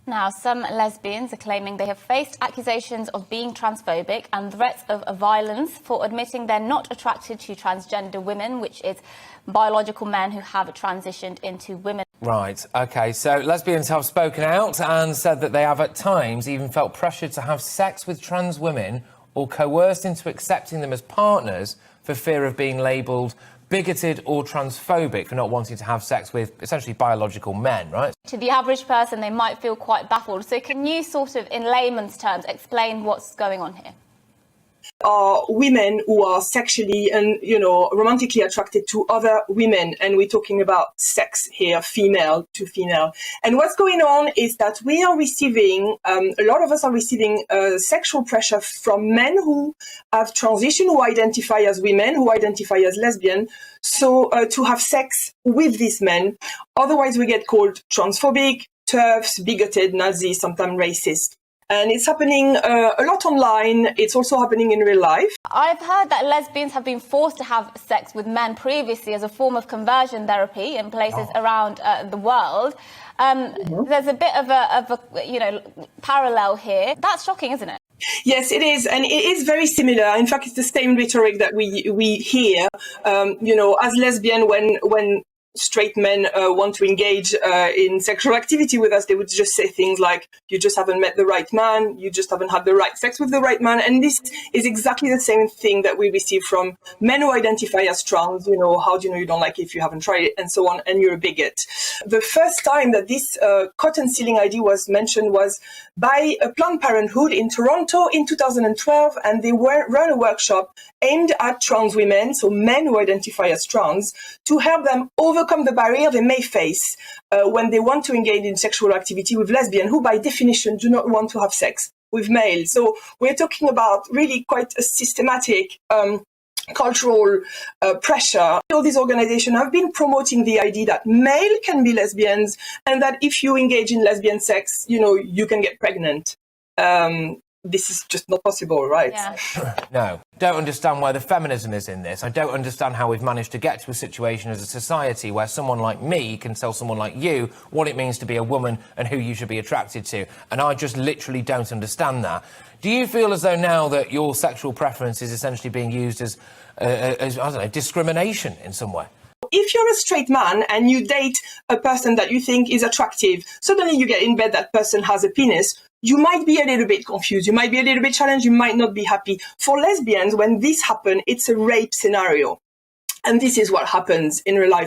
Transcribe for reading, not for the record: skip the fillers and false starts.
Now, some lesbians are claiming they have faced accusations of being transphobic and threats of violence for admitting they're not attracted to transgender women, which is biological men who have transitioned into women. Right, OK, so lesbians have spoken out and said that they have at times even felt pressured to have sex with trans women or coerced into accepting them as partners for fear of being labelled bigoted or transphobic for not wanting to have sex with essentially biological men, right? To the average person, they might feel quite baffled. So can you sort of, in layman's terms, explain what's going on here? Are women who are sexually and, romantically attracted to other women. And we're talking about sex here, female to female. And what's going on is that we are receiving, a lot of us are receiving sexual pressure from men who have transitioned, who identify as women, who identify as lesbian. So to have sex with these men. Otherwise, we get called transphobic, TERFs, bigoted, Nazi, sometimes racist. And it's happening a lot online. It's also happening in real life. I've heard that lesbians have been forced to have sex with men previously as a form of conversion therapy in places around the world. There's a bit of a parallel here. That's shocking, isn't it? Yes, it is. And it is very similar. In fact, it's the same rhetoric that we hear, as lesbian when straight men want to engage in sexual activity with us, they would just say things like, you just haven't met the right man, you just haven't had the right sex with the right man. And this is exactly the same thing that we receive from men who identify as trans. How do you know you don't like it if you haven't tried it, and so on, and you're a bigot. The first time that this cotton stealing idea was mentioned was by Planned Parenthood in Toronto in 2012, and they ran a workshop aimed at trans women, so men who identify as trans, to help them overcome the barrier they may face when they want to engage in sexual activity with lesbians, who by definition do not want to have sex with males. So we're talking about really quite a systematic cultural pressure. All these organizations have been promoting the idea that male can be lesbians and that if you engage in lesbian sex, you can get pregnant. This is just not possible, right? Yeah. No, don't understand why the feminism is in this. I don't understand how we've managed to get to a situation as a society where someone like me can tell someone like you what it means to be a woman and who you should be attracted to. And I just literally don't understand that. Do you feel as though now that your sexual preference is essentially being used as I don't know, discrimination in some way? If you're a straight man and you date a person that you think is attractive, suddenly you get in bed that person has a penis, you might be a little bit confused, you might be a little bit challenged, you might not be happy. For lesbians, when this happens, it's a rape scenario. And this is what happens in real life.